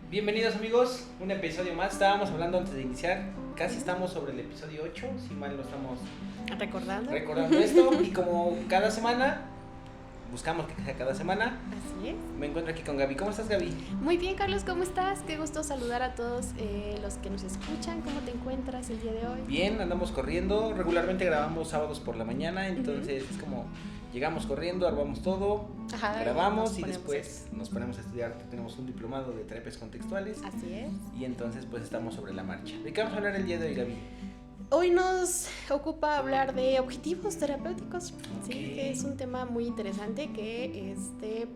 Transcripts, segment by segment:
Bienvenidos amigos, un episodio más. Estábamos hablando antes de iniciar, casi estamos sobre el episodio 8, si mal no estamos recordando esto. Y como cada semana, buscamos que sea cada semana. Así es. Me encuentro aquí con Gaby. ¿Cómo estás, Gaby? Muy bien, Carlos, ¿cómo estás? Qué gusto saludar a todos los que nos escuchan. ¿Cómo te encuentras el día de hoy? Bien, andamos corriendo. Regularmente grabamos sábados por la mañana, entonces es como llegamos corriendo, armamos todo, grabamos y después nos ponemos a estudiar. Tenemos un diplomado de terapias contextuales. Así es. Y entonces pues estamos sobre la marcha. ¿De qué vamos a hablar el día de hoy, Gaby? Hoy nos ocupa hablar de objetivos terapéuticos, Okay. sí, que es un tema muy interesante que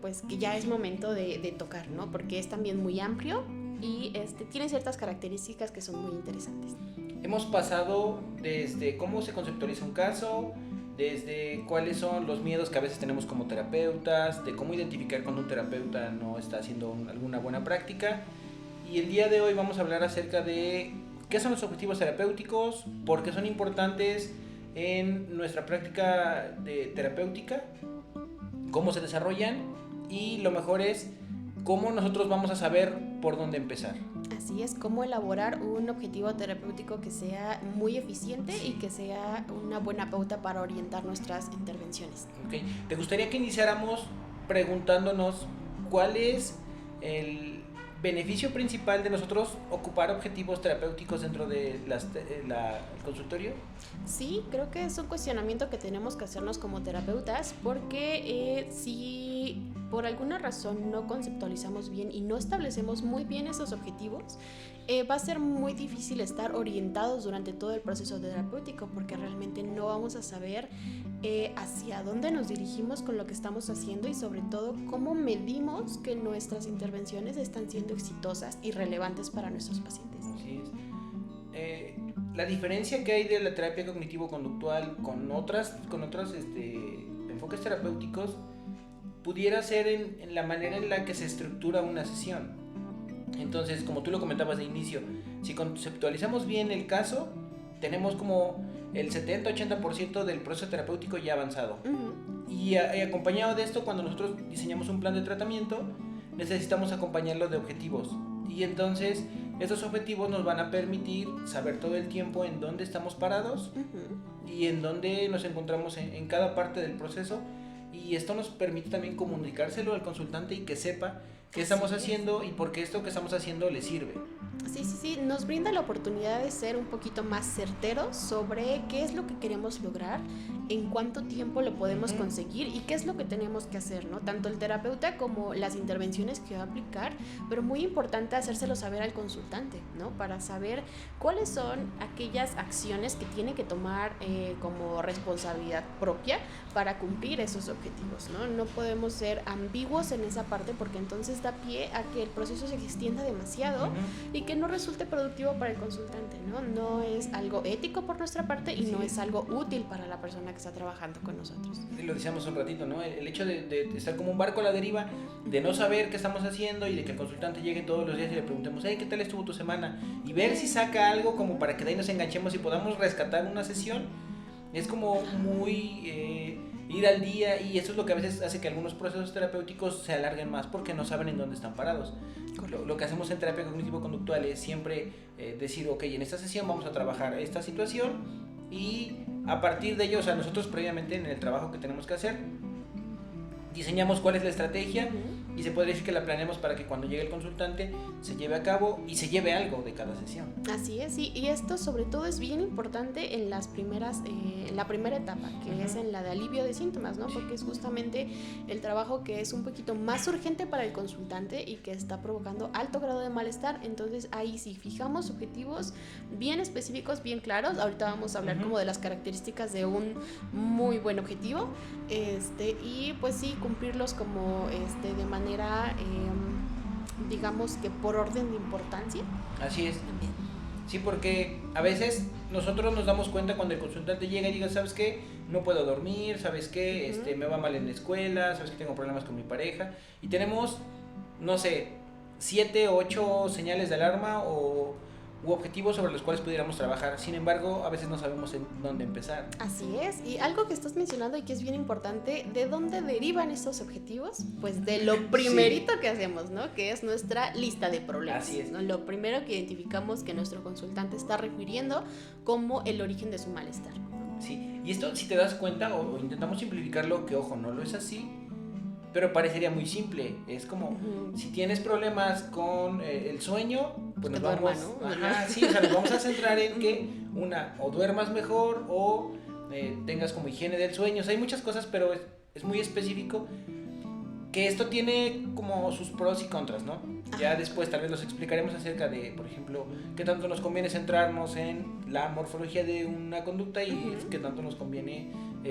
pues que ya es momento de tocar, ¿no? Porque es también muy amplio y tiene ciertas características que son muy interesantes. Hemos pasado desde cómo se conceptualiza un caso, desde cuáles son los miedos que a veces tenemos como terapeutas, de cómo identificar cuando un terapeuta no está haciendo alguna buena práctica. Y el día de hoy vamos a hablar acerca de qué son los objetivos terapéuticos, por qué son importantes en nuestra práctica terapéutica, cómo se desarrollan y lo mejor es cómo nosotros vamos a saber por dónde empezar. Así es, cómo elaborar un objetivo terapéutico que sea muy eficiente y que sea una buena pauta para orientar nuestras intervenciones. Okay. ¿Te gustaría que iniciáramos preguntándonos cuál es el beneficio principal de nosotros ocupar objetivos terapéuticos dentro de el consultorio? Sí, creo que es un cuestionamiento que tenemos que hacernos como terapeutas porque si por alguna razón no conceptualizamos bien y no establecemos muy bien esos objetivos, va a ser muy difícil estar orientados durante todo el proceso terapéutico porque realmente no vamos a saber hacia dónde nos dirigimos con lo que estamos haciendo y sobre todo cómo medimos que nuestras intervenciones están siendo exitosas y relevantes para nuestros pacientes. Así es. La diferencia que hay de la terapia cognitivo-conductual con otros enfoques terapéuticos pudiera ser en la manera en la que se estructura una sesión. Entonces, como tú lo comentabas de inicio, si conceptualizamos bien el caso, tenemos como el 70-80% del proceso terapéutico ya avanzado. Y acompañado de esto, cuando nosotros diseñamos un plan de tratamiento, necesitamos acompañarlo de objetivos. Y entonces, estos objetivos nos van a permitir saber todo el tiempo en dónde estamos parados y en dónde nos encontramos en cada parte del proceso. Y esto nos permite también comunicárselo al consultante y que sepa qué estamos haciendo y por qué esto que estamos haciendo le sirve. Sí, nos brinda la oportunidad de ser un poquito más certeros sobre qué es lo que queremos lograr, en cuánto tiempo lo podemos conseguir y qué es lo que tenemos que hacer, ¿no? Tanto el terapeuta como las intervenciones que va a aplicar, pero muy importante hacérselo saber al consultante, ¿no? Para saber cuáles son aquellas acciones que tiene que tomar como responsabilidad propia para cumplir esos objetivos, ¿no? No podemos ser ambiguos en esa parte porque entonces da pie a que el proceso se extienda demasiado y que no resulte productivo para el consultante, ¿no? No es algo ético por nuestra parte y no es algo útil para la persona que está trabajando con nosotros. Sí, lo decíamos un ratito, ¿no? El hecho de estar como un barco a la deriva, de no saber qué estamos haciendo y de que el consultante llegue todos los días y le preguntemos, hey, ¿qué tal estuvo tu semana? Y ver si saca algo como para que de ahí nos enganchemos y podamos rescatar una sesión. Es como muy ir al día y eso es lo que a veces hace que algunos procesos terapéuticos se alarguen más porque no saben en dónde están parados. Lo que hacemos en terapia cognitivo-conductual es siempre decir, ok, en esta sesión vamos a trabajar esta situación y a partir de ello, o sea, nosotros previamente en el trabajo que tenemos que hacer, diseñamos cuál es la estrategia y se puede decir que la planeamos para que cuando llegue el consultante se lleve a cabo y se lleve algo de cada sesión. Así es, sí, y esto sobre todo es bien importante en las primeras, en la primera etapa, que es en la de alivio de síntomas, ¿no? Porque es justamente el trabajo que es un poquito más urgente para el consultante y que está provocando alto grado de malestar. Entonces ahí sí fijamos objetivos bien específicos, bien claros. Ahorita vamos a hablar como de las características de un muy buen objetivo, y pues sí cumplirlos como de manera digamos que por orden de importancia. Así es. Sí, porque a veces nosotros nos damos cuenta cuando el consultante llega y diga, ¿sabes qué? No puedo dormir, ¿sabes qué? Me va mal en la escuela, ¿sabes qué? Tengo problemas con mi pareja. Y tenemos, no sé, 7 o 8 señales de alarma o u objetivos sobre los cuales pudiéramos trabajar. Sin embargo, a veces no sabemos en dónde empezar. Así es, y algo que estás mencionando y que es bien importante, ¿de dónde derivan estos objetivos? Pues de lo primerito que hacemos, ¿no? Que es nuestra lista de problemas. Así es. ¿no? Lo primero que identificamos que nuestro consultante está refiriendo como el origen de su malestar. Sí, y esto, si te das cuenta, o intentamos simplificarlo, que ojo, no lo es así, pero parecería muy simple. Es como, si tienes problemas con el sueño, pues nos vamos, sí, o sea, nos vamos a centrar en que o duermas mejor o tengas como higiene del sueño. O sea, hay muchas cosas, pero es muy específico, que esto tiene como sus pros y contras, ¿no? Ya después tal vez los explicaremos acerca de, por ejemplo, qué tanto nos conviene centrarnos en la morfología de una conducta y qué tanto nos conviene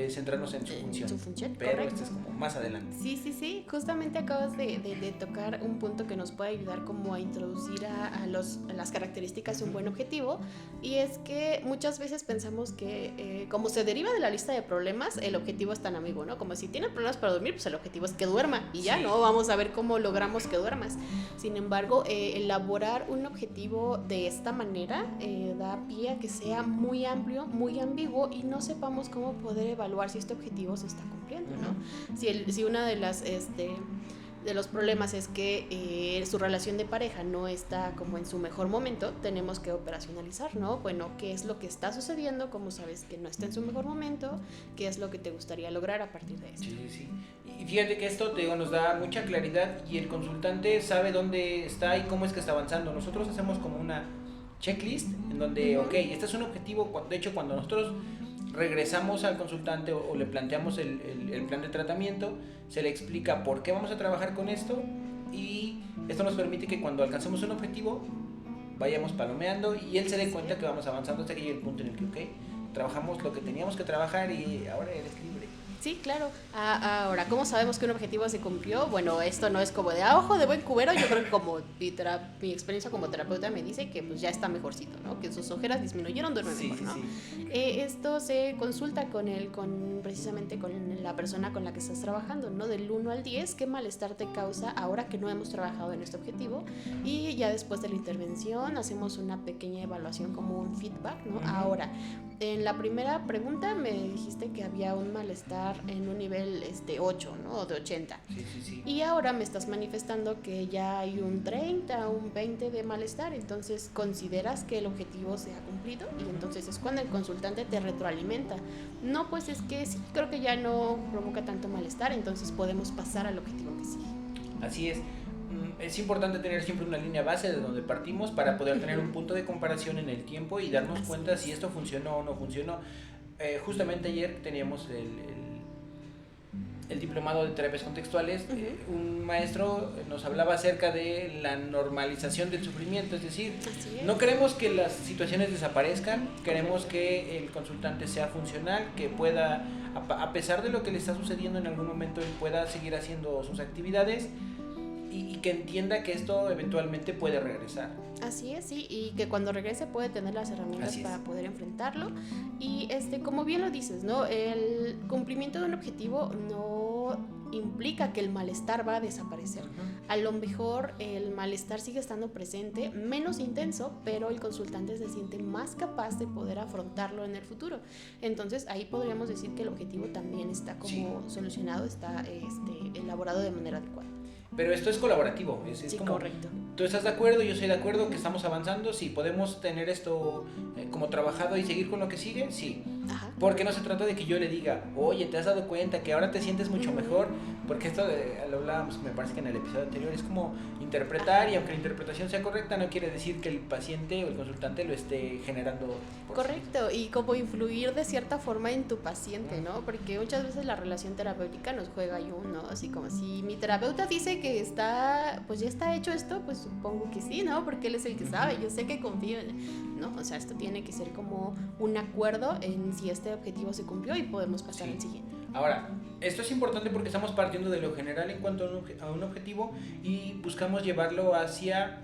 centrarnos en su función. Pero correcto. este es como más adelante. Sí, justamente acabas de tocar un punto que nos puede ayudar como a introducir a las características de un buen objetivo, y es que muchas veces pensamos que como se deriva de la lista de problemas, el objetivo es tan ambiguo, ¿no? Como si tiene problemas para dormir, pues el objetivo es que duerma y ya, ¿no? Vamos a ver cómo logramos que duermas. Sin embargo, elaborar un objetivo de esta manera da pie a que sea muy amplio, muy ambiguo y no sepamos cómo poder evaluar si este objetivo se está cumpliendo, ¿no? Si una de las de los problemas es que su relación de pareja no está como en su mejor momento, tenemos que operacionalizar, ¿no? Bueno, ¿qué es lo que está sucediendo? ¿Cómo sabes que no está en su mejor momento? ¿Qué es lo que te gustaría lograr a partir de esto? Sí. Y fíjate que esto nos da mucha claridad y el consultante sabe dónde está y cómo es que está avanzando. Nosotros hacemos como una checklist en donde, ok, este es un objetivo. De hecho, cuando nosotros regresamos al consultante o le planteamos el plan de tratamiento, se le explica por qué vamos a trabajar con esto, y esto nos permite que cuando alcancemos un objetivo vayamos palomeando y él se dé cuenta que vamos avanzando hasta que llegue el punto en el que, ok, trabajamos lo que teníamos que trabajar y ahora eres libre. Sí, claro. Ahora, ¿cómo sabemos que un objetivo se cumplió? Bueno, esto no es como de ojo de buen cubero. Yo creo que como mi experiencia como terapeuta me dice que pues ya está mejorcito, ¿no? Que sus ojeras disminuyeron, duerme mejor, ¿no? Esto se consulta precisamente con la persona con la que estás trabajando, ¿no? Del 1 al 10, ¿qué malestar te causa ahora que no hemos trabajado en este objetivo? Y ya después de la intervención hacemos una pequeña evaluación como un feedback, ¿no? Ahora, en la primera pregunta me dijiste que había un malestar en un nivel 8, ¿no? O de 80. Sí. Y ahora me estás manifestando que ya hay un 30, un 20 de malestar, entonces consideras que el objetivo se ha cumplido y entonces es cuando el consultante te retroalimenta. No, pues es que sí, creo que ya no provoca tanto malestar, entonces podemos pasar al objetivo que sigue. Así es. Es importante tener siempre una línea base de donde partimos para poder tener un punto de comparación en el tiempo y darnos cuenta si esto funcionó o no funcionó. Justamente ayer teníamos el diplomado de terapias contextuales. Un maestro nos hablaba acerca de la normalización del sufrimiento, es decir, no queremos que las situaciones desaparezcan, queremos que el consultante sea funcional, que pueda, a pesar de lo que le está sucediendo en algún momento, él pueda seguir haciendo sus actividades y que entienda que esto eventualmente puede regresar. Así es, sí, y que cuando regrese puede tener las herramientas para poder enfrentarlo. Y como bien lo dices, ¿no? El cumplimiento de un objetivo no implica que el malestar va a desaparecer. A lo mejor el malestar sigue estando presente, menos intenso, pero el consultante se siente más capaz de poder afrontarlo en el futuro. Entonces ahí podríamos decir que el objetivo también está como solucionado, está elaborado de manera adecuada. Pero esto es colaborativo, es como, correcto. Tú estás de acuerdo, yo soy de acuerdo que estamos avanzando, si podemos tener esto como trabajado y seguir con lo que sigue, sí. Porque no se trata de que yo le diga, oye, ¿te has dado cuenta que ahora te sientes mucho mejor? Porque esto lo hablábamos, me parece que en el episodio anterior, es como interpretar, y aunque la interpretación sea correcta, no quiere decir que el paciente o el consultante lo esté generando. Correcto, y como influir de cierta forma en tu paciente, ¿no? Porque muchas veces la relación terapéutica nos juega ahí uno, así como si mi terapeuta dice que pues ya está hecho esto, pues supongo que sí, ¿no? Porque él es el que sabe, yo sé que confío en él, ¿no? O sea, esto tiene que ser como un acuerdo en si este objetivo se cumplió y podemos pasar al siguiente. Ahora, esto es importante porque estamos partiendo de lo general en cuanto a un objetivo y buscamos llevarlo hacia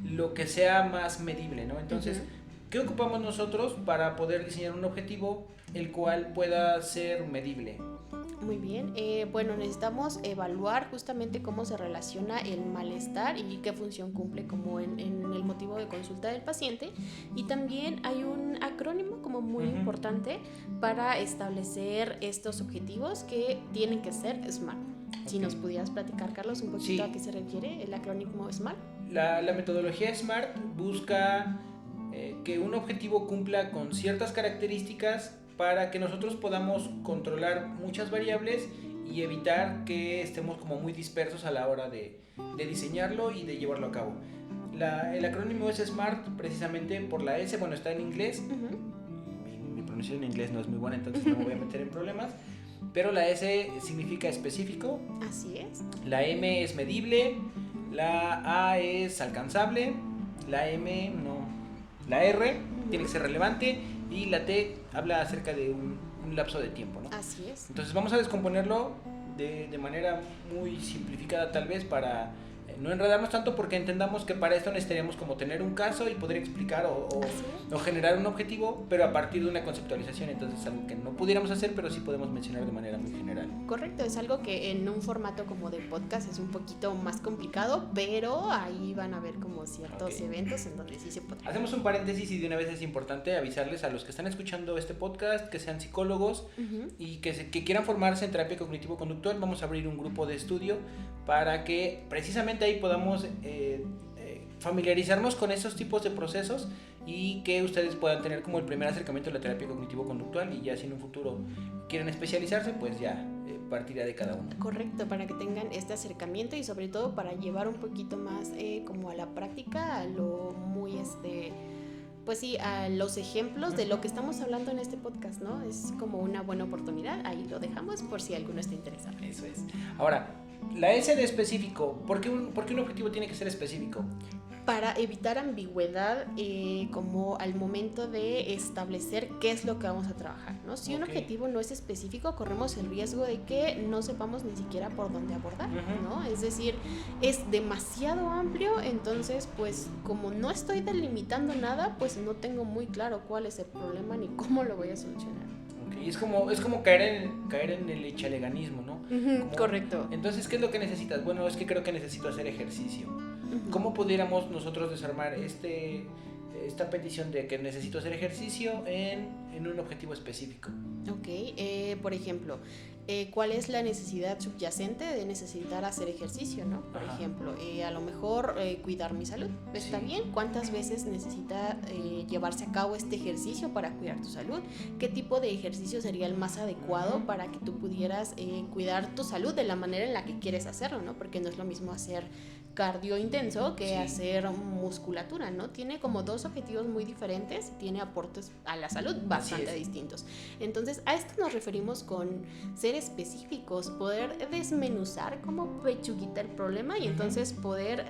lo que sea más medible, ¿no? Entonces, ¿qué ocupamos nosotros para poder diseñar un objetivo el cual pueda ser medible? Muy bien, bueno, necesitamos evaluar justamente cómo se relaciona el malestar y qué función cumple como en el motivo de consulta del paciente, y también hay un acrónimo como muy importante para establecer estos objetivos que tienen que ser SMART. Si nos pudieras platicar, Carlos, un poquito a qué se refiere el acrónimo SMART. La metodología SMART busca que un objetivo cumpla con ciertas características para que nosotros podamos controlar muchas variables y evitar que estemos como muy dispersos a la hora de diseñarlo y de llevarlo a cabo. El acrónimo es SMART precisamente por la S, bueno, está en inglés, mi pronunciación en inglés no es muy buena, entonces no me voy a meter en problemas, pero la S significa específico. Así es. La M es medible, la A es alcanzable, la M no, la R tiene que ser relevante y la T habla acerca de un lapso de tiempo, ¿no? Así es. Entonces vamos a descomponerlo de manera muy simplificada tal vez para no enredarnos tanto, porque entendamos que para esto necesitaríamos como tener un caso y poder explicar o generar un objetivo, pero a partir de una conceptualización. Entonces es algo que no pudiéramos hacer, pero sí podemos mencionar de manera muy general. Correcto, es algo que en un formato como de podcast es un poquito más complicado, pero ahí van a ver como ciertos eventos en donde sí se puede. Hacemos un paréntesis y de una vez es importante avisarles a los que están escuchando este podcast, que sean psicólogos y que quieran formarse en terapia cognitivo-conductual. Vamos a abrir un grupo de estudio para que precisamente ahí podamos familiarizarnos con esos tipos de procesos y que ustedes puedan tener como el primer acercamiento a la terapia cognitivo-conductual, y ya si en un futuro quieren especializarse, pues ya partirá de cada uno. Correcto, para que tengan este acercamiento y sobre todo para llevar un poquito más como a la práctica, a lo muy pues sí, a los ejemplos de lo que estamos hablando en este podcast, ¿no? Es como una buena oportunidad, ahí lo dejamos por si alguno está interesado. Eso es. Ahora, la S de específico, ¿por qué un objetivo tiene que ser específico? Para evitar ambigüedad como al momento de establecer qué es lo que vamos a trabajar, ¿no? Si un objetivo no es específico, corremos el riesgo de que no sepamos ni siquiera por dónde abordar, ¿no? Es decir, es demasiado amplio, entonces pues como no estoy delimitando nada, pues no tengo muy claro cuál es el problema ni cómo lo voy a solucionar. Es como caer en el echaleganismo, ¿no? Correcto. Entonces, ¿qué es lo que necesitas? Bueno, es que creo que necesito hacer ejercicio. ¿Cómo pudiéramos nosotros desarmar esta petición de que necesito hacer ejercicio en un objetivo específico? Por ejemplo, ¿cuál es la necesidad subyacente de necesitar hacer ejercicio, ¿no? Por ejemplo, a lo mejor cuidar mi salud. ¿Está bien? ¿Cuántas veces necesita llevarse a cabo este ejercicio para cuidar tu salud? ¿Qué tipo de ejercicio sería el más adecuado para que tú pudieras cuidar tu salud de la manera en la que quieres hacerlo, ¿no? Porque no es lo mismo hacer cardio intenso que hacer musculatura, ¿no? Tiene como dos objetivos muy diferentes y tiene aportes a la salud bastante distintos. Entonces, a esto nos referimos con ser específicos, poder desmenuzar como pechuguita el problema y entonces poder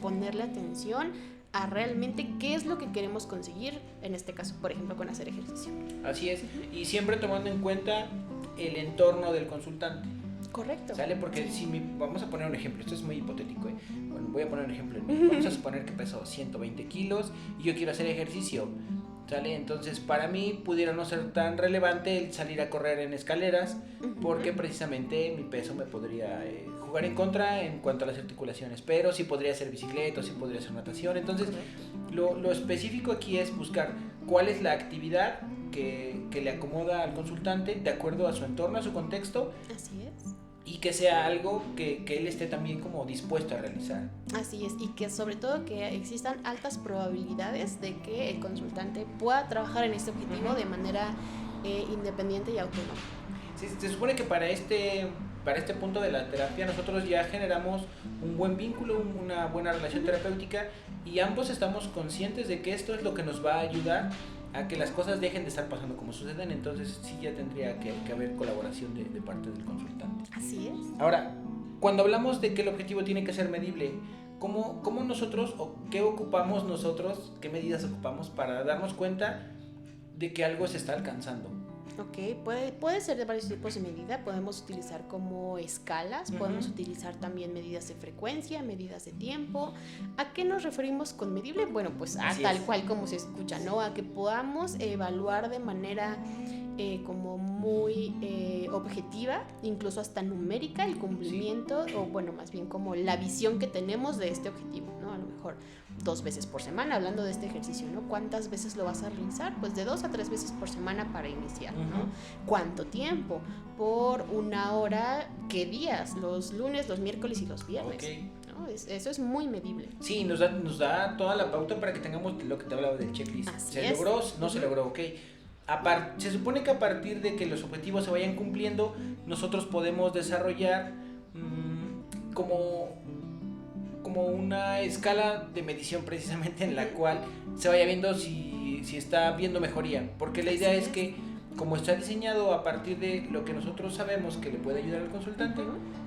ponerle atención a realmente qué es lo que queremos conseguir, en este caso, por ejemplo, con hacer ejercicio. Así es, y siempre tomando en cuenta el entorno del consultante. Correcto. ¿Sale? Porque vamos a poner un ejemplo, esto es muy hipotético, Bueno, voy a poner un ejemplo en mí. Vamos a suponer que peso 120 kilos y yo quiero hacer ejercicio, ¿sale? Entonces para mí pudiera no ser tan relevante el salir a correr en escaleras, porque precisamente mi peso me podría jugar en contra en cuanto a las articulaciones, pero sí podría hacer bicicleta, sí podría hacer natación. Entonces lo específico aquí es buscar cuál es la actividad que le acomoda al consultante de acuerdo a su entorno, a su contexto. Así es. Y que sea algo que él esté también como dispuesto a realizar. Así es, y que sobre todo que existan altas probabilidades de que el consultante pueda trabajar en este objetivo de manera independiente y autónoma. Sí, se supone que para este punto de la terapia nosotros ya generamos un buen vínculo, una buena relación terapéutica, y ambos estamos conscientes de que esto es lo que nos va a ayudar a que las cosas dejen de estar pasando como suceden. Entonces sí ya tendría que haber colaboración de parte del consultante. Así es. Ahora, cuando hablamos de que el objetivo tiene que ser medible, ¿cómo nosotros o qué ocupamos nosotros, qué medidas ocupamos para darnos cuenta de que algo se está alcanzando? Ok, puede ser de varios tipos de medida. Podemos utilizar como escalas, podemos utilizar también medidas de frecuencia, medidas de tiempo. ¿A qué nos referimos con medible? Bueno, pues a tal cual como se escucha, ¿no? A que podamos evaluar de manera como muy objetiva, incluso hasta numérica, el cumplimiento, o bueno, más bien como la visión que tenemos de este objetivo, ¿no? A lo mejor 2 veces por semana, hablando de este ejercicio, ¿no? ¿Cuántas veces lo vas a realizar? Pues de 2 a 3 veces por semana para iniciar, ¿no? ¿Cuánto tiempo? Por 1 hora, ¿qué días? Los lunes, los miércoles y los viernes. Okay. ¿No? Eso es muy medible. Sí, nos da toda la pauta para que tengamos lo que te hablaba del checklist. Así ¿Se es. logró? No se logró, ok. Se supone que a partir de que los objetivos se vayan cumpliendo, nosotros podemos desarrollar como una escala de medición precisamente en la cual se vaya viendo si está viendo mejoría. Porque la idea es que, como está diseñado a partir de lo que nosotros sabemos que le puede ayudar al consultante,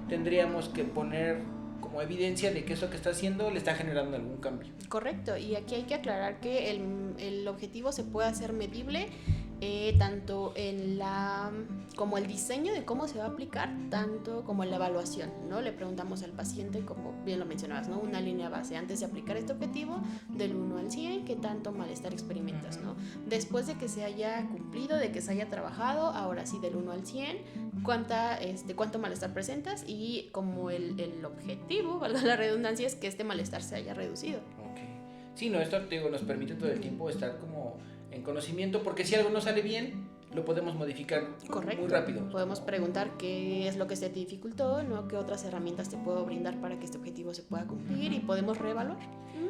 tendríamos que poner como evidencia de que eso que está haciendo le está generando algún cambio. Correcto, y aquí hay que aclarar que el objetivo se puede hacer medible tanto en como el diseño de cómo se va a aplicar, tanto como en la evaluación, ¿no? Le preguntamos al paciente, como bien lo mencionabas, ¿no? Una línea base antes de aplicar este objetivo, del 1 al 100, ¿qué tanto malestar experimentas, ¿no? Después de que se haya cumplido, de que se haya trabajado, ahora sí del 1 al 100, cuánto malestar presentas, y como el objetivo, valga la redundancia, es que este malestar se haya reducido. Okay. Sí, no, esto nos permite todo el tiempo estar como en conocimiento, porque si algo no sale bien, lo podemos modificar. Correcto. Muy rápido. Podemos preguntar qué es lo que se te dificultó, ¿no? ¿Qué otras herramientas te puedo brindar para que este objetivo se pueda cumplir? Y podemos reevaluar.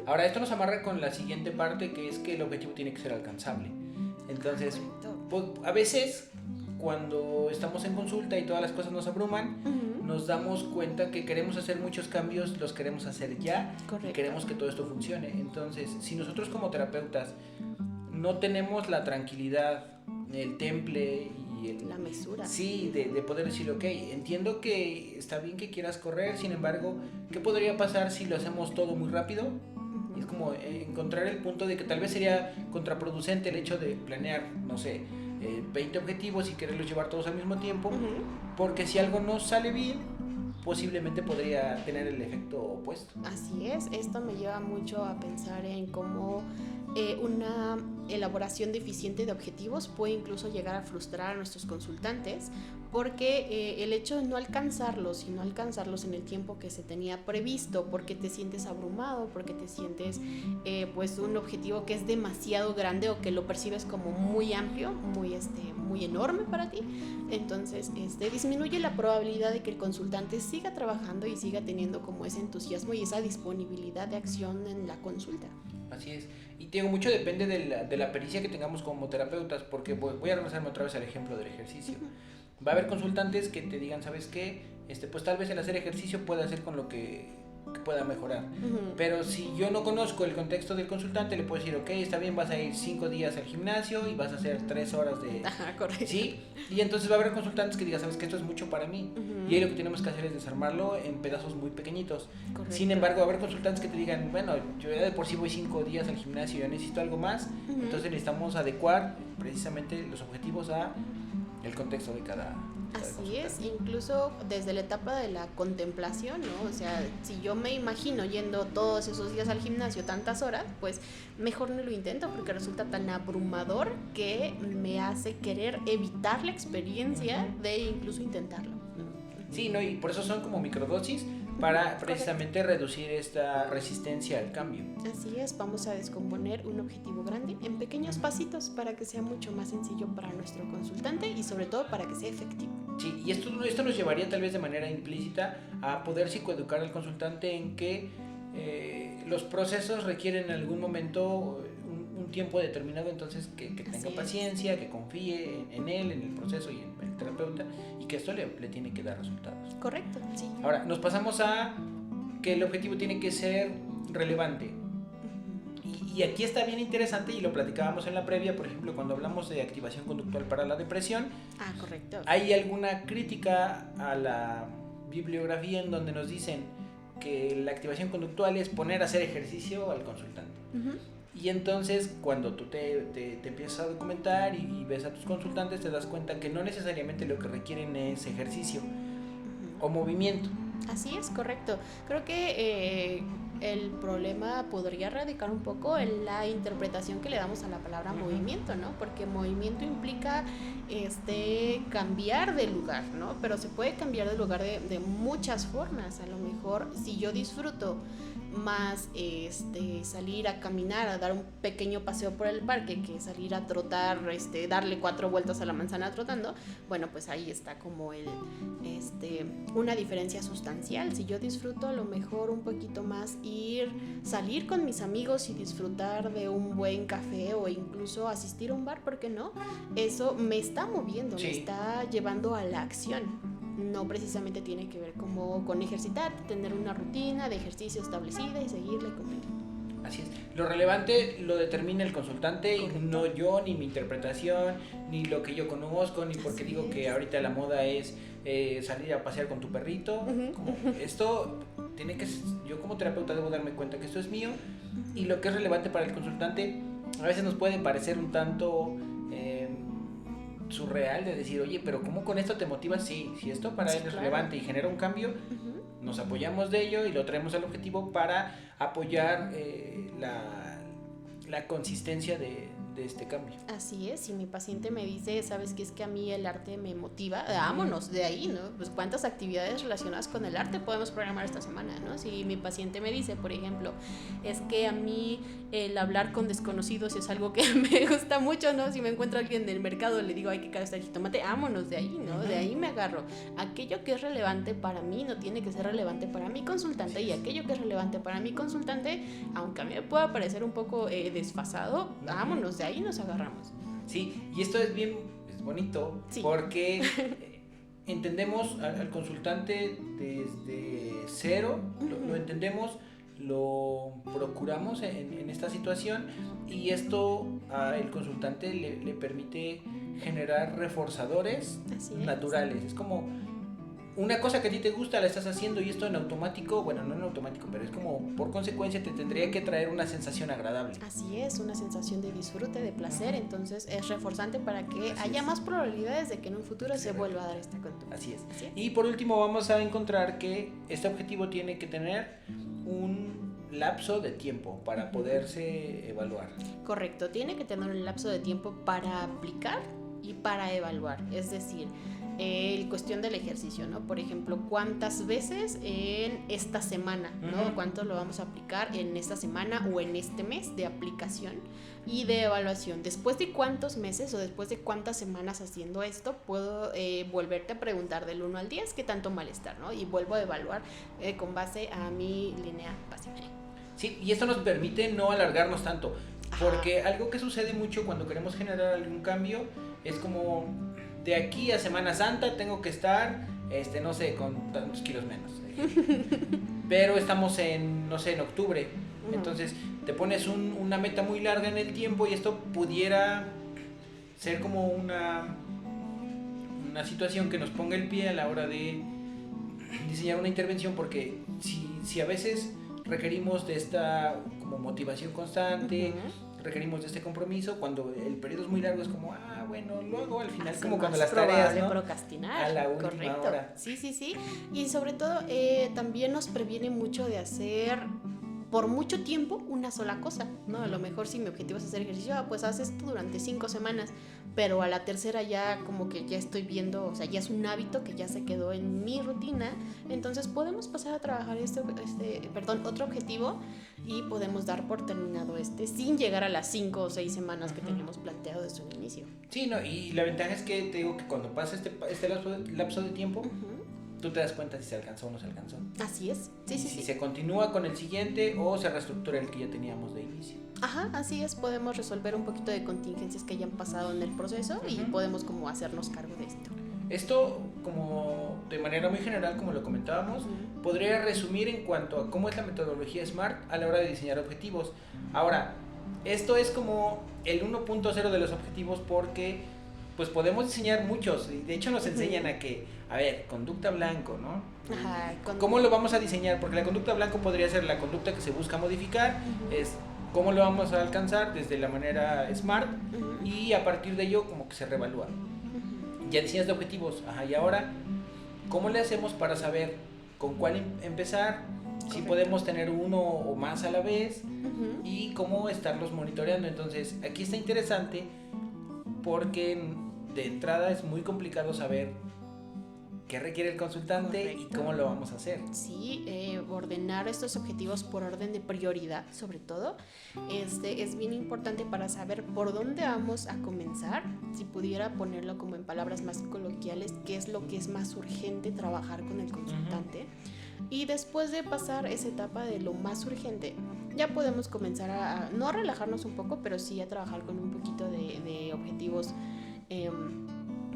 Ahora, esto nos amarra con la siguiente parte, que es que el objetivo tiene que ser alcanzable. Entonces, a veces, cuando estamos en consulta y todas las cosas nos abruman, nos damos cuenta que queremos hacer muchos cambios, los queremos hacer ya. Correcto. Y queremos que todo esto funcione. Entonces, si nosotros como terapeutas no tenemos la tranquilidad, el temple y la mesura. Sí, de poder decir, ok, entiendo que está bien que quieras correr, sin embargo, ¿qué podría pasar si lo hacemos todo muy rápido? Es como encontrar el punto de que tal vez sería contraproducente el hecho de planear, no sé, 20 objetivos y quererlos llevar todos al mismo tiempo, porque si algo no sale bien, posiblemente podría tener el efecto opuesto. Así es, esto me lleva mucho a pensar en cómo una elaboración deficiente de objetivos puede incluso llegar a frustrar a nuestros consultantes, porque el hecho de no alcanzarlos y no alcanzarlos en el tiempo que se tenía previsto, porque te sientes abrumado, porque te sientes pues un objetivo que es demasiado grande o que lo percibes como muy amplio, muy enorme para ti, entonces disminuye la probabilidad de que el consultante siga trabajando y siga teniendo como ese entusiasmo y esa disponibilidad de acción en la consulta. Así es, y te digo, mucho depende de la pericia que tengamos como terapeutas, porque voy a regresarme otra vez al ejemplo del ejercicio. Va a haber consultantes que te digan, ¿sabes qué? Pues tal vez el hacer ejercicio pueda hacer con lo que pueda mejorar. Pero si yo no conozco el contexto del consultante, le puedo decir, ok, está bien, vas a ir 5 días al gimnasio y vas a hacer 3 horas de... Ajá, correcto. ¿Sí? Y entonces va a haber consultantes que digan, ¿sabes qué? Esto es mucho para mí. Y ahí lo que tenemos que hacer es desarmarlo en pedazos muy pequeñitos. Correcto. Sin embargo, va a haber consultantes que te digan, bueno, yo ya de por sí voy 5 días al gimnasio, yo necesito algo más. Entonces necesitamos adecuar precisamente los objetivos a el contexto de cada... Así es, incluso desde la etapa de la contemplación, ¿no? O sea, si yo me imagino yendo todos esos días al gimnasio tantas horas, pues mejor no lo intento, porque resulta tan abrumador que me hace querer evitar la experiencia de incluso intentarlo. Sí, ¿no? Y por eso son como microdosis para precisamente reducir esta resistencia al cambio. Así es, vamos a descomponer un objetivo grande en pequeños pasitos para que sea mucho más sencillo para nuestro consultante y sobre todo para que sea efectivo. Sí, y esto nos llevaría tal vez de manera implícita a poder psicoeducar al consultante en que los procesos requieren en algún momento un tiempo determinado, entonces que tenga paciencia, que confíe en él, en el proceso y en el terapeuta, y que esto le tiene que dar resultados. Correcto, sí. Ahora, nos pasamos a que el objetivo tiene que ser relevante. Y aquí está bien interesante, y lo platicábamos en la previa, por ejemplo, cuando hablamos de activación conductual para la depresión. Correcto. Hay alguna crítica a la bibliografía en donde nos dicen que la activación conductual es poner a hacer ejercicio al consultante. Y entonces cuando tú te empiezas a documentar y ves a tus consultantes, te das cuenta que no necesariamente lo que requieren es ejercicio o movimiento. Así es, correcto. Creo que el problema podría radicar un poco en la interpretación que le damos a la palabra movimiento, ¿no? Porque movimiento implica cambiar de lugar, ¿no? Pero se puede cambiar de lugar de muchas formas. A lo mejor si yo disfruto más salir a caminar, a dar un pequeño paseo por el parque, que salir a trotar, darle 4 vueltas a la manzana trotando, bueno, pues ahí está como una diferencia sustancial. Si yo disfruto a lo mejor un poquito más salir con mis amigos y disfrutar de un buen café o incluso asistir a un bar, ¿por qué no? Eso me está moviendo, me está llevando a la acción. No precisamente tiene que ver como con ejercitar, tener una rutina de ejercicio establecida y seguirle cumplir. Así es. Lo relevante lo determina el consultante. Correcto. Y no yo, ni mi interpretación, ni lo que yo conozco, ni porque digo que ahorita la moda es salir a pasear con tu perrito. Como esto tiene que, yo como terapeuta debo darme cuenta que esto es mío, y lo que es relevante para el consultante a veces nos puede parecer un tanto surreal, de decir, oye, pero ¿cómo con esto te motivas? Sí, si esto para él es relevante y genera un cambio, nos apoyamos de ello y lo traemos al objetivo para apoyar la consistencia de este cambio. Así es, si mi paciente me dice, ¿sabes qué? Es que a mí el arte me motiva, vámonos de ahí, ¿no? Pues cuántas actividades relacionadas con el arte podemos programar esta semana, ¿no? Si mi paciente me dice, por ejemplo, es que a mí el hablar con desconocidos es algo que me gusta mucho, ¿no? Si me encuentro a alguien del mercado, le digo, hay que gastar jitomate, vámonos de ahí, ¿no? De ahí me agarro. Aquello que es relevante para mí no tiene que ser relevante para mi consultante, y aquello que es relevante para mi consultante, aunque a mí me pueda parecer un poco desfasado, vámonos de ahí, nos agarramos. Sí, y esto es bonito, sí, porque entendemos al consultante desde cero, lo entendemos, lo procuramos en esta situación, y esto al consultante le permite generar reforzadores naturales. Es como una cosa que a ti te gusta, la estás haciendo, y esto en automático, bueno, no en automático, pero es como por consecuencia te tendría que traer una sensación agradable. Así es, una sensación de disfrute, de placer, entonces es reforzante para que haya más probabilidades de que en un futuro se vuelva a dar esta conducta. Así es. Y por último vamos a encontrar que este objetivo tiene que tener un lapso de tiempo para poderse evaluar. Correcto, tiene que tener un lapso de tiempo para aplicar y para evaluar, es decir, cuestión del ejercicio, ¿no? Por ejemplo, ¿cuántas veces en esta semana, ¿no? ¿Cuánto lo vamos a aplicar en esta semana o en este mes de aplicación y de evaluación? Después de cuántos meses o después de cuántas semanas haciendo esto, puedo volverte a preguntar del 1 al 10 qué tanto malestar, ¿no? Y vuelvo a evaluar con base a mi línea básica. Sí, y esto nos permite no alargarnos tanto, porque algo que sucede mucho cuando queremos generar algún cambio es como, de aquí a Semana Santa tengo que estar, no sé, con tantos kilos menos. Pero estamos en octubre. Entonces te pones una meta muy larga en el tiempo, y esto pudiera ser como una situación que nos ponga el pie a la hora de diseñar una intervención, porque si a veces requerimos de esta como motivación constante, requerimos de este compromiso, cuando el periodo es muy largo es como, bueno, luego al final como cuando las tareas, ¿no? Procrastinar. A la última Correcto. hora. Sí. Y sobre todo también nos previene mucho de hacer por mucho tiempo una sola cosa, ¿no? A lo mejor si mi objetivo es hacer ejercicio, pues haces esto durante 5 semanas, pero a la tercera ya como que ya estoy viendo, o sea, ya es un hábito que ya se quedó en mi rutina, entonces podemos pasar a trabajar otro objetivo, y podemos dar por terminado sin llegar a las 5 o 6 semanas que teníamos planteado desde un inicio. Sí, no, y la ventaja es que te digo que cuando pasa este lapso de tiempo, tú te das cuenta si se alcanzó o no se alcanzó. Así es, sí. Si se continúa con el siguiente o se reestructura el que ya teníamos de inicio. Así es, podemos resolver un poquito de contingencias que hayan pasado en el proceso y podemos como hacernos cargo de esto. Esto, como de manera muy general, como lo comentábamos, podría resumir en cuanto a cómo es la metodología SMART a la hora de diseñar objetivos. Ahora, esto es como el 1.0 de los objetivos, porque pues podemos diseñar muchos, y de hecho nos enseñan a que, conducta blanco, ¿no? ¿Cómo lo vamos a diseñar? Porque la conducta blanco podría ser la conducta que se busca modificar, es ¿Cómo lo vamos a alcanzar? Desde la manera SMART, Ujú. y a partir de ello como que se reevalúa. Ya diseñas de objetivos, y ahora, ¿cómo le hacemos para saber con cuál empezar? Si Correcto. podemos tener uno o más a la vez, Ujú. y cómo estarlos monitoreando. Entonces, aquí está interesante porque de entrada es muy complicado saber qué requiere el consultante y Correcto. cómo lo vamos a hacer. Sí, ordenar estos objetivos por orden de prioridad, sobre todo, es bien importante para saber por dónde vamos a comenzar. Si pudiera ponerlo como en palabras más coloquiales, qué es lo que es más urgente trabajar con el consultante. Y después de pasar esa etapa de lo más urgente, ya podemos comenzar a no relajarnos un poco, pero sí a trabajar con un poquito de objetivos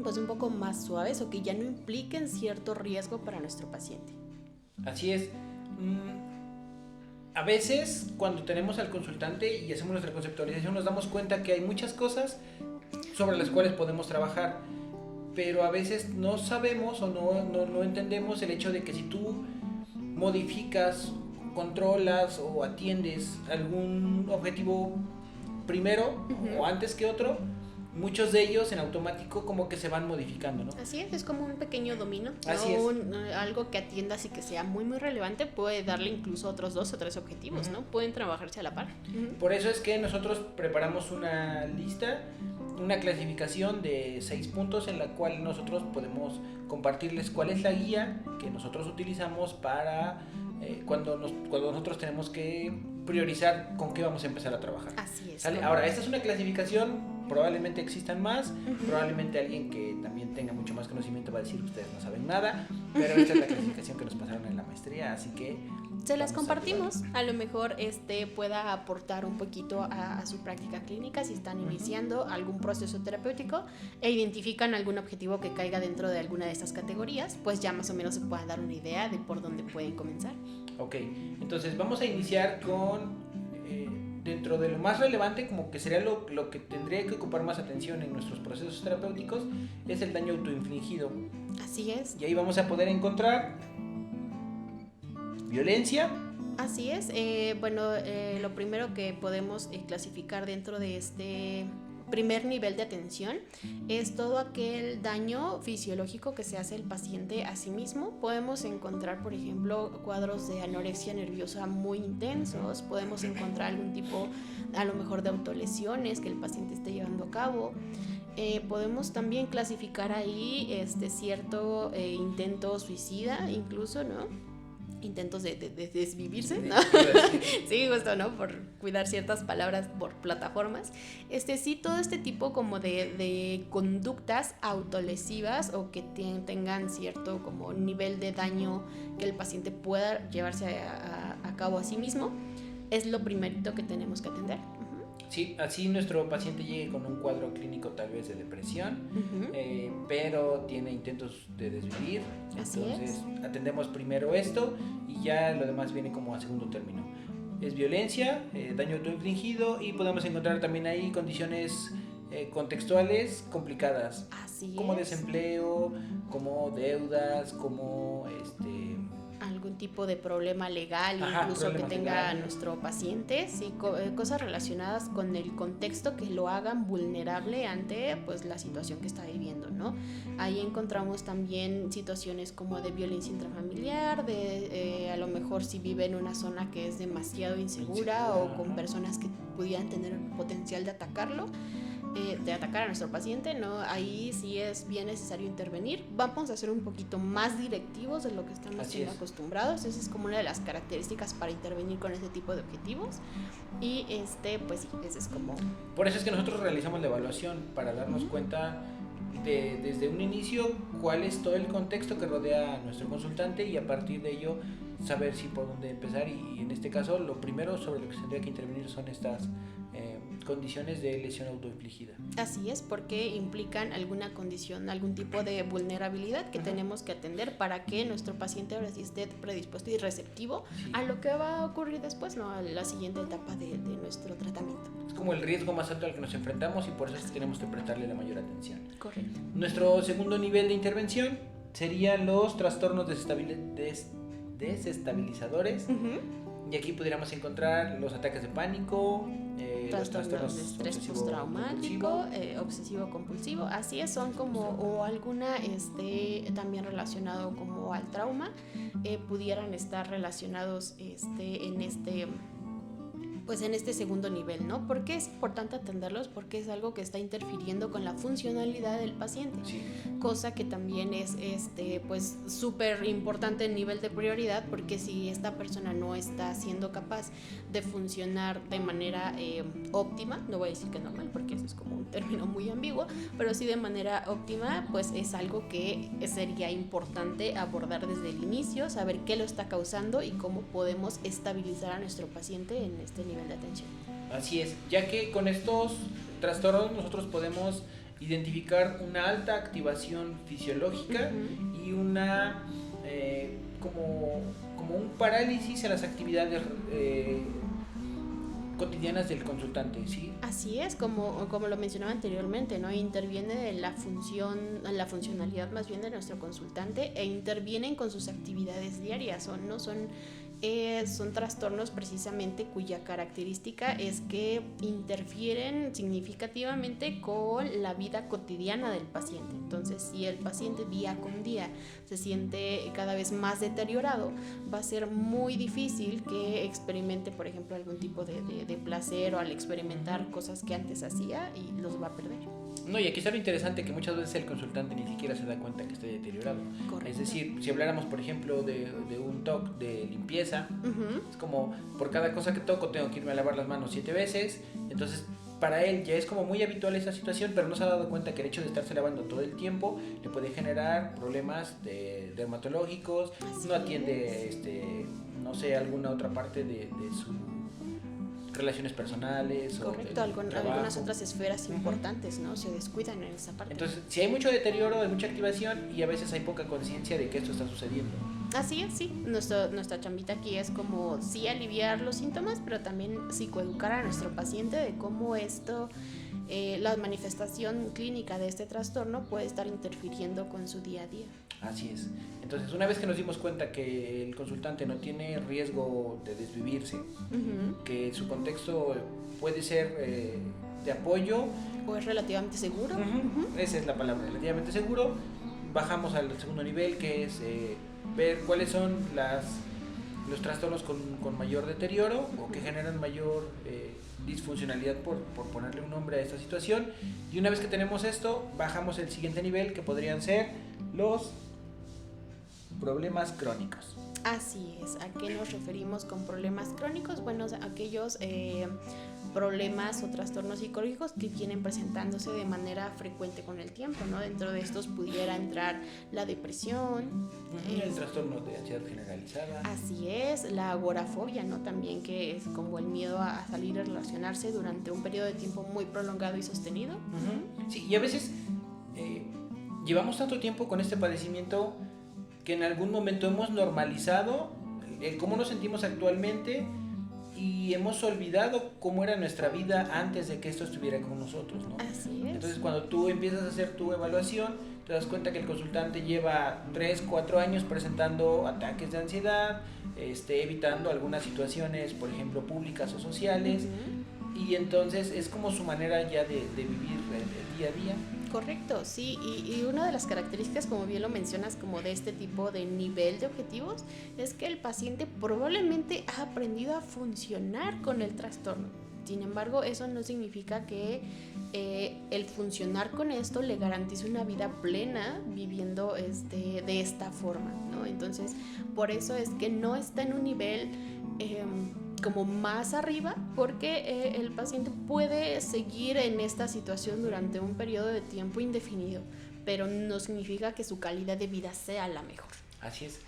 pues un poco más suaves o que ya no impliquen cierto riesgo para nuestro paciente. Así es. A veces cuando tenemos al consultante y hacemos nuestra conceptualización nos damos cuenta que hay muchas cosas sobre las cuales podemos trabajar, pero a veces no sabemos o no entendemos el hecho de que si tú modificas, controlas o atiendes algún objetivo primero o antes que otro, muchos de ellos en automático como que se van modificando, ¿no? Así es como un pequeño dominó, Así ¿no? es. Algo que atiendas y que sea muy muy relevante puede darle incluso otros 2 o 3 objetivos, ¿no? Pueden trabajarse a la par. Por eso es que nosotros preparamos una lista, una clasificación de 6 puntos en la cual nosotros podemos compartirles cuál es la guía que nosotros utilizamos para cuando nosotros tenemos que priorizar con qué vamos a empezar a trabajar. Así es. ¿Sale? Ahora, esta es una clasificación, probablemente existan más, probablemente alguien que también tenga mucho más conocimiento va a decir ustedes no saben nada, pero esta es la clasificación que nos pasaron en la maestría, así que se las vamos compartimos, a lo mejor pueda aportar un poquito a su práctica clínica si están iniciando algún proceso terapéutico e identifican algún objetivo que caiga dentro de alguna de estas categorías, pues ya más o menos se puedan dar una idea de por dónde pueden comenzar. Ok, entonces vamos a iniciar con, dentro de lo más relevante, como que sería lo que tendría que ocupar más atención en nuestros procesos terapéuticos, es el daño autoinfligido. Así es. Y ahí vamos a poder encontrar violencia. Así es. Lo primero que podemos clasificar dentro de este primer nivel de atención es todo aquel daño fisiológico que se hace el paciente a sí mismo. Podemos encontrar, por ejemplo, cuadros de anorexia nerviosa muy intensos, podemos encontrar algún tipo, a lo mejor, de autolesiones que el paciente esté llevando a cabo. Podemos también clasificar ahí cierto intento suicida, incluso, ¿no? Intentos de desvivirse, ¿no? Sí, justo, ¿no? Por cuidar ciertas palabras por plataformas. Sí, todo este tipo como de conductas autolesivas o que tengan cierto como nivel de daño que el paciente pueda llevarse a cabo a sí mismo, es lo primerito que tenemos que atender. Sí, así nuestro paciente llegue con un cuadro clínico tal vez de depresión, pero tiene intentos de desvivir. Así Entonces es. atendemos primero esto y ya lo demás viene como a segundo término. Es violencia, daño autoinfligido, y podemos encontrar también ahí condiciones contextuales complicadas. Así como es. desempleo, como deudas, como algún tipo de problema legal, incluso que tenga legales. nuestro paciente, sí, cosas relacionadas con el contexto que lo hagan vulnerable ante pues la situación que está viviendo, ¿no? Ahí encontramos también situaciones como de violencia intrafamiliar, de a lo mejor si vive en una zona que es demasiado insegura o con personas que pudieran tener potencial de atacarlo. De atacar a nuestro paciente, ¿no? Ahí sí es bien necesario intervenir. Vamos a ser un poquito más directivos de lo que estamos siendo acostumbrados. Esa es como una de las características para intervenir con este tipo de objetivos. Y pues sí, ese es como... Por eso es que nosotros realizamos la evaluación, para darnos cuenta desde un inicio cuál es todo el contexto que rodea a nuestro consultante, y a partir de ello saber si por dónde empezar. Y en este caso lo primero sobre lo que se tendría que intervenir son estas condiciones de lesión autoinfligida. Así es, porque implican alguna condición, algún tipo de vulnerabilidad que tenemos que atender para que nuestro paciente ahora sí esté predispuesto y receptivo a lo que va a ocurrir después, ¿no? A la siguiente etapa de nuestro tratamiento. Es como el riesgo más alto al que nos enfrentamos, y por eso es que tenemos que prestarle la mayor atención. Correcto. Nuestro segundo nivel de intervención serían los trastornos desestabilizadores. Y aquí pudiéramos encontrar los ataques de pánico, los trastornos de estrés postraumático, obsesivo compulsivo, así es, son como, o alguna también relacionado como al trauma, pudieran estar relacionados pues en este segundo nivel, ¿no? ¿Por qué es importante atenderlos? Porque es algo que está interfiriendo con la funcionalidad del paciente, Sí. Cosa que también es pues súper importante en nivel de prioridad, porque si esta persona no está siendo capaz de funcionar de manera óptima, no voy a decir que normal porque eso es como un término muy ambiguo, pero sí de manera óptima, pues es algo que sería importante abordar desde el inicio, saber qué lo está causando y cómo podemos estabilizar a nuestro paciente en este nivel de atención. Así es, ya que con estos trastornos nosotros podemos identificar una alta activación fisiológica y una como un parálisis en las actividades cotidianas del consultante, ¿sí? Así es, como lo mencionaba anteriormente, ¿no? Interviene en la funcionalidad más bien de nuestro consultante e intervienen con sus actividades diarias, son trastornos precisamente cuya característica es que interfieren significativamente con la vida cotidiana del paciente. Entonces, si el paciente día con día se siente cada vez más deteriorado, va a ser muy difícil que experimente, por ejemplo, algún tipo de placer, o al experimentar cosas que antes hacía, y los va a perder. No, y aquí está lo interesante, que muchas veces el consultante ni siquiera se da cuenta que está deteriorado. Correcto. Es decir, si habláramos, por ejemplo, de un TOC de limpieza, es como por cada cosa que toco tengo que irme a lavar las manos 7 veces. Entonces, para él ya es como muy habitual esa situación, pero no se ha dado cuenta que el hecho de estarse lavando todo el tiempo le puede generar problemas dermatológicos. Así no atiende, no sé, alguna otra parte de su relaciones personales. Correcto, o algunas otras esferas importantes, ¿no? Se descuidan en esa parte. Entonces, si hay mucho deterioro, hay mucha activación y a veces hay poca conciencia de que esto está sucediendo. Así es, sí. Nuestra chambita aquí es como sí aliviar los síntomas, pero también psicoeducar a nuestro paciente de cómo la manifestación clínica de este trastorno puede estar interfiriendo con su día a día. Así es. Entonces, una vez que nos dimos cuenta que el consultante no tiene riesgo de desvivirse, que su contexto puede ser de apoyo, o es relativamente seguro. Esa es la palabra, relativamente seguro, bajamos al segundo nivel, que es ver cuáles son los trastornos con mayor deterioro o que generan mayor disfuncionalidad, por ponerle un nombre a esta situación. Y una vez que tenemos esto, bajamos el siguiente nivel, que podrían ser los problemas crónicos. Así es. ¿A qué nos referimos con problemas crónicos? Bueno, aquellos problemas o trastornos psicológicos que vienen presentándose de manera frecuente con el tiempo, ¿no? Dentro de estos pudiera entrar la depresión, el trastorno de ansiedad generalizada. Así es, la agorafobia, ¿no? También, que es como el miedo a salir a relacionarse durante un periodo de tiempo muy prolongado y sostenido. Sí, y a veces llevamos tanto tiempo con este padecimiento que en algún momento hemos normalizado el cómo nos sentimos actualmente y hemos olvidado cómo era nuestra vida antes de que esto estuviera con nosotros, ¿no? Así es. Entonces, cuando tú empiezas a hacer tu evaluación, te das cuenta que el consultante lleva 3-4 años presentando ataques de ansiedad, evitando algunas situaciones, por ejemplo, públicas o sociales, y entonces es como su manera ya de vivir el día a día. Correcto, sí, y una de las características, como bien lo mencionas, como de este tipo de nivel de objetivos, es que el paciente probablemente ha aprendido a funcionar con el trastorno. Sin embargo, eso no significa que el funcionar con esto le garantice una vida plena viviendo de esta forma, ¿no? Entonces, por eso es que no está en un nivel como más arriba, porque el paciente puede seguir en esta situación durante un periodo de tiempo indefinido, pero no significa que su calidad de vida sea la mejor. Así es.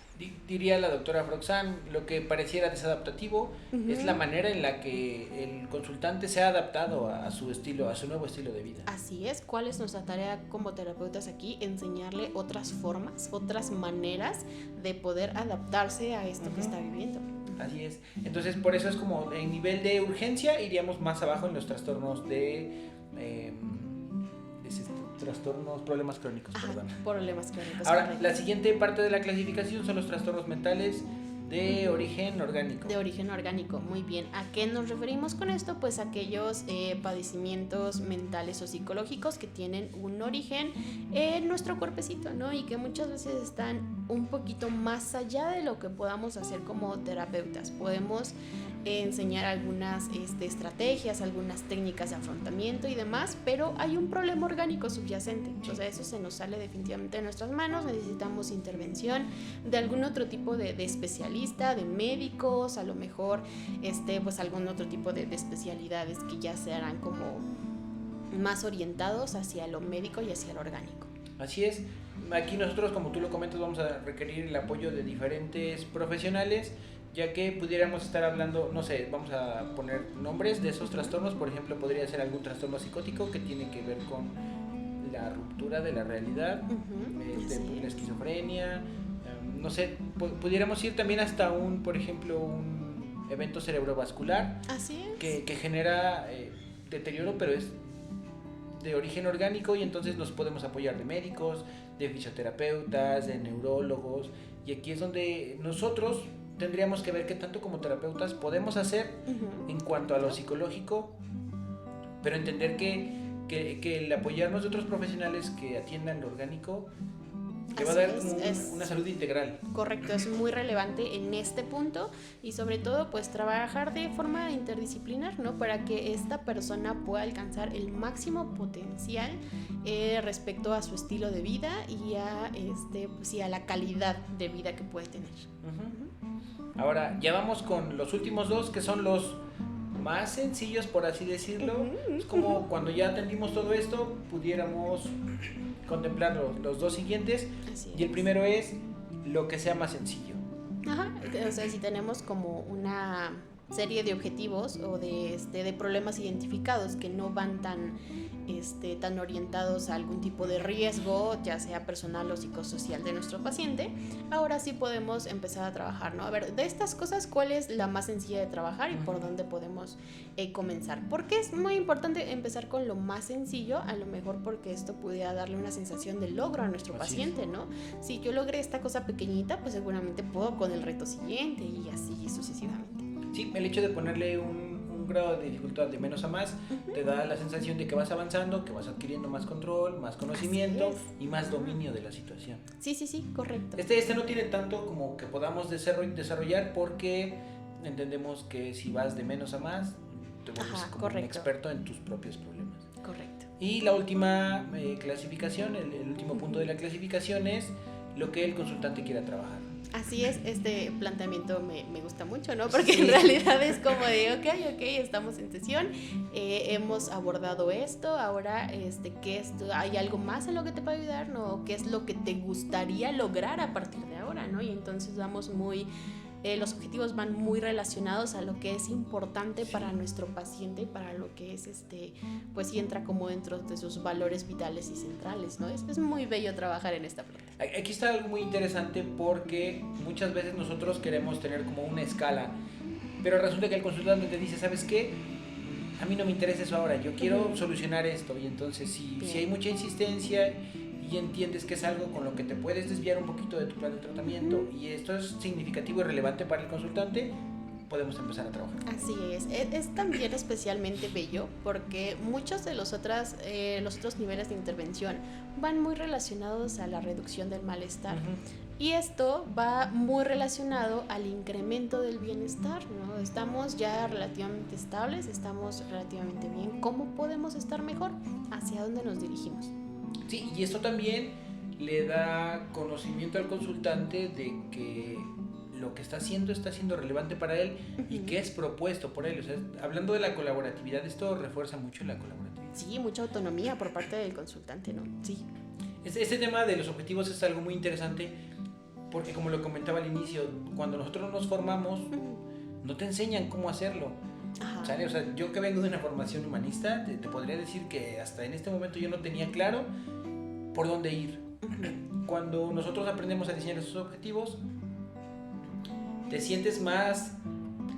Diría la doctora Froxán, lo que pareciera desadaptativo es la manera en la que el consultante se ha adaptado a su estilo, a su nuevo estilo de vida. Así es. ¿Cuál es nuestra tarea como terapeutas aquí? Enseñarle otras formas, otras maneras de poder adaptarse a esto que está viviendo. Así es. Entonces, por eso es como en nivel de urgencia iríamos más abajo en los trastornos problemas crónicos. Problemas crónicos. Ahora, correcto. la siguiente parte de la clasificación son los trastornos mentales de origen orgánico. De origen orgánico, muy bien. ¿A qué nos referimos con esto? Pues aquellos padecimientos mentales o psicológicos que tienen un origen en nuestro cuerpecito, ¿no? Y que muchas veces están un poquito más allá de lo que podamos hacer como terapeutas. Podemos enseñar algunas estrategias, algunas técnicas de afrontamiento y demás, pero hay un problema orgánico subyacente. O sea, eso se nos sale definitivamente de nuestras manos. Necesitamos intervención de algún otro tipo de especialista, de médicos, a lo mejor pues algún otro tipo de especialidades que ya se harán como más orientados hacia lo médico y hacia lo orgánico. Así es. Aquí nosotros, como tú lo comentas, vamos a requerir el apoyo de diferentes profesionales, ya que pudiéramos estar hablando, no sé, vamos a poner nombres de esos trastornos. Por ejemplo, podría ser algún trastorno psicótico que tiene que ver con la ruptura de la realidad, la esquizofrenia, no sé, pudiéramos ir también hasta por ejemplo, un evento cerebrovascular. Así es. Que genera deterioro, pero es de origen orgánico, y entonces nos podemos apoyar de médicos, de fisioterapeutas, de neurólogos, y aquí es donde nosotros tendríamos que ver qué tanto como terapeutas podemos hacer en cuanto a lo psicológico, pero entender que el apoyarnos de otros profesionales que atiendan lo orgánico te va a dar como una salud integral. Correcto, es muy relevante en este punto, y sobre todo pues trabajar de forma interdisciplinar, ¿no? Para que esta persona pueda alcanzar el máximo potencial respecto a su estilo de vida y a la calidad de vida que puede tener. Ahora ya vamos con los últimos dos, que son los más sencillos, por así decirlo. Es como cuando ya atendimos todo esto, pudiéramos contemplar los dos siguientes. Y el primero es lo que sea más sencillo. Ajá, o sea, si tenemos como una serie de objetivos o de problemas identificados que no van tan orientados a algún tipo de riesgo, ya sea personal o psicosocial de nuestro paciente, ahora sí podemos empezar a trabajar, ¿no? A ver, de estas cosas, ¿cuál es la más sencilla de trabajar y por dónde podemos comenzar? Porque es muy importante empezar con lo más sencillo, a lo mejor porque esto pudiera darle una sensación de logro a nuestro paciente, ¿no? Si yo logré esta cosa pequeñita, pues seguramente puedo con el reto siguiente y así sucesivamente. Sí, el hecho de ponerle un grado de dificultad de menos a más te da la sensación de que vas avanzando, que vas adquiriendo más control, más conocimiento y más dominio de la situación. Sí, correcto. Este no tiene tanto como que podamos desarrollar, porque entendemos que si vas de menos a más te vuelves como un experto en tus propios problemas. Correcto. Y la última clasificación, el último punto de la clasificación es lo que el consultante quiera trabajar. Así es, este planteamiento me gusta mucho, ¿no? Porque en realidad es como de, ok, estamos en sesión, hemos abordado esto, ahora, ¿hay algo más en lo que te puede ayudar, no? ¿Qué es lo que te gustaría lograr a partir de ahora, no? Y entonces vamos los objetivos van muy relacionados a lo que es importante para nuestro paciente y para lo que es, pues sí entra como dentro de sus valores vitales y centrales, ¿no? Es muy bello trabajar en esta parte. Aquí está algo muy interesante, porque muchas veces nosotros queremos tener como una escala, pero resulta que el consultante te dice, ¿sabes qué? A mí no me interesa eso ahora, yo quiero solucionar esto, y entonces si hay mucha insistencia y entiendes que es algo con lo que te puedes desviar un poquito de tu plan de tratamiento y esto es significativo y relevante para el consultante, podemos empezar a trabajar. Así es también especialmente bello porque muchos de los otros niveles de intervención van muy relacionados a la reducción del malestar. Y esto va muy relacionado al incremento del bienestar, ¿no? Estamos ya relativamente estables, estamos relativamente bien. ¿Cómo podemos estar mejor? ¿Hacia dónde nos dirigimos? Sí, y esto también le da conocimiento al consultante de que lo que está siendo relevante para él y que es propuesto por él. O sea, hablando de la colaboratividad, esto refuerza mucho la colaboratividad. Sí, mucha autonomía por parte del consultante, ¿no? Sí. Este tema de los objetivos es algo muy interesante porque, como lo comentaba al inicio, cuando nosotros nos formamos, no te enseñan cómo hacerlo. ¿Sale? O sea, yo que vengo de una formación humanista, te podría decir que hasta en este momento yo no tenía claro por dónde ir. Cuando nosotros aprendemos a diseñar esos objetivos, te sientes más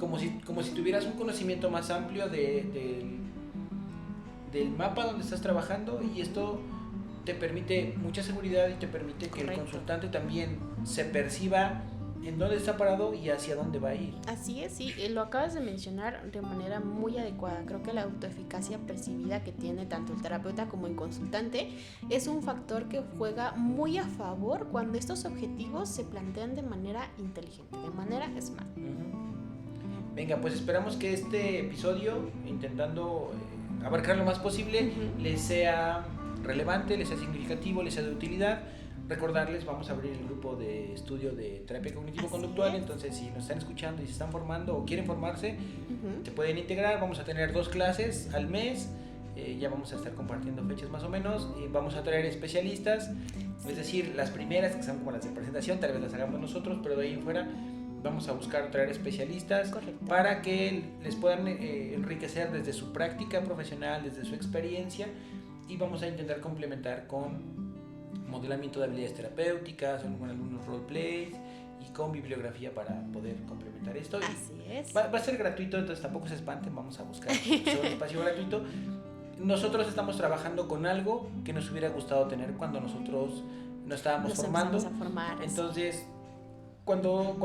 como si tuvieras un conocimiento más amplio del mapa donde estás trabajando, y esto te permite mucha seguridad y te permite que el consultante también se perciba en dónde está parado y hacia dónde va a ir. Así es, sí, lo acabas de mencionar de manera muy adecuada. Creo que la autoeficacia percibida que tiene tanto el terapeuta como el consultante es un factor que juega muy a favor cuando estos objetivos se plantean de manera inteligente, de manera smart. Venga, pues esperamos que este episodio, intentando abarcar lo más posible, les sea relevante, les sea significativo, les sea de utilidad. Recordarles, vamos a abrir el grupo de estudio de terapia cognitivo-conductual, entonces si nos están escuchando y se están formando o quieren formarse, se pueden integrar. Vamos a tener 2 clases al mes, ya vamos a estar compartiendo fechas más o menos, vamos a traer especialistas, es decir, las primeras que son como las de presentación, tal vez las hagamos nosotros, pero de ahí en fuera vamos a buscar traer especialistas. Correcto. Para que les puedan enriquecer desde su práctica profesional, desde su experiencia, y vamos a intentar complementar con modelamiento de habilidades terapéuticas, con algunos roleplays y con bibliografía para poder complementar esto. Así es. Va a ser gratuito, entonces tampoco se espanten, vamos a buscar un espacio gratuito. Nosotros estamos trabajando con algo que nos hubiera gustado tener cuando nosotros nos estábamos formando. A formar, entonces, cuando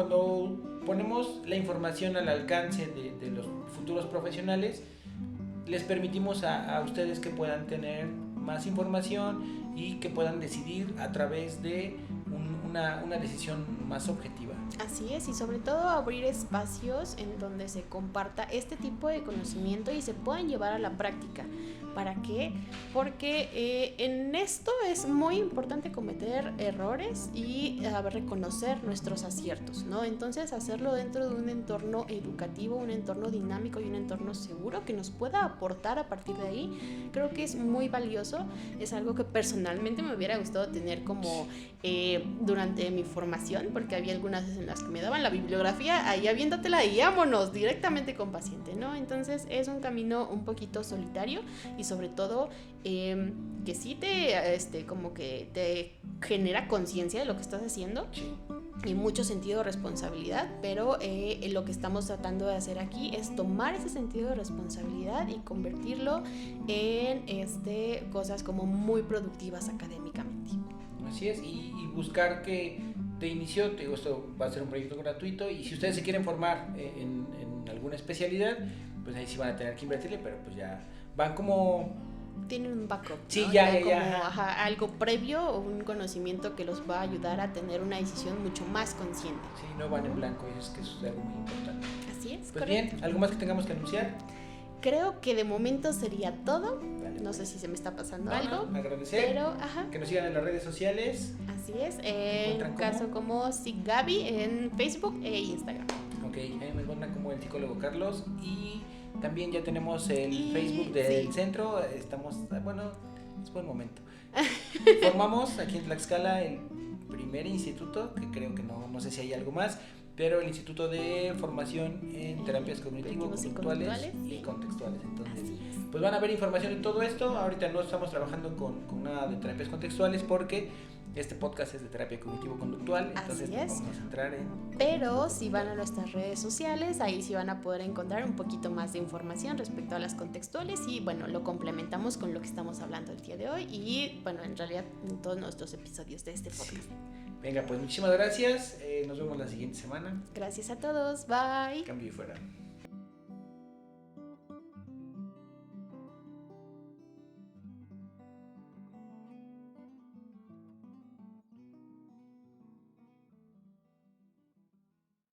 ponemos la información al alcance de los futuros profesionales, les permitimos a ustedes que puedan tener más información y que puedan decidir a través de una decisión más objetiva. Así es, y sobre todo abrir espacios en donde se comparta este tipo de conocimiento y se puedan llevar a la práctica. ¿Para qué? Porque en esto es muy importante cometer errores y reconocer nuestros aciertos, ¿no? Entonces hacerlo dentro de un entorno educativo, un entorno dinámico y un entorno seguro que nos pueda aportar a partir de ahí, creo que es muy valioso. Es algo que personalmente me hubiera gustado tener como durante mi formación, porque había algunas veces en las que me daban la bibliografía ahí aviéntatela y vámonos directamente con paciente, ¿no? Entonces es un camino un poquito solitario y sobre todo que sí te como que te genera conciencia de lo que estás haciendo. Sí. Y mucho sentido de responsabilidad, pero lo que estamos tratando de hacer aquí es tomar ese sentido de responsabilidad y convertirlo en cosas como muy productivas académicamente. Así es, y buscar que de inicio, te digo, esto va a ser un proyecto gratuito, y si ustedes se quieren formar en alguna especialidad, pues ahí sí van a tener que invertirle, pero pues ya van como... Tienen un backup, ¿no? Sí, ya. Ajá, algo previo o un conocimiento que los va a ayudar a tener una decisión mucho más consciente. Sí, no van en blanco, y eso es algo muy importante. Así es, pues correcto. Bien, ¿algo más que tengamos que anunciar? Creo que de momento sería todo. Vale, no pues. sé si se me está pasando algo. Agradecer. Pero, que nos sigan en las redes sociales. Así es. En caso como Siggabi en Facebook e Instagram. Ok, ahí me encuentran como el psicólogo Carlos. Y también ya tenemos el Facebook del centro. Estamos, bueno, es buen momento. Formamos aquí en Tlaxcala el primer instituto, que creo que no sé si hay algo más, pero el Instituto de Formación en Terapias Cognitivo-Conductuales y Contextuales. Entonces, pues van a ver información de todo esto. Ahorita no estamos trabajando con nada de terapias contextuales porque este podcast es de terapia cognitivo-conductual. Entonces vamos a centrar en... Pero si van a nuestras redes sociales, ahí sí van a poder encontrar un poquito más de información respecto a las contextuales y bueno, lo complementamos con lo que estamos hablando el día de hoy y bueno, en realidad en todos nuestros episodios de este podcast. Sí. Venga, pues muchísimas gracias. Nos vemos la siguiente semana. Gracias a todos. Bye. Cambio y fuera.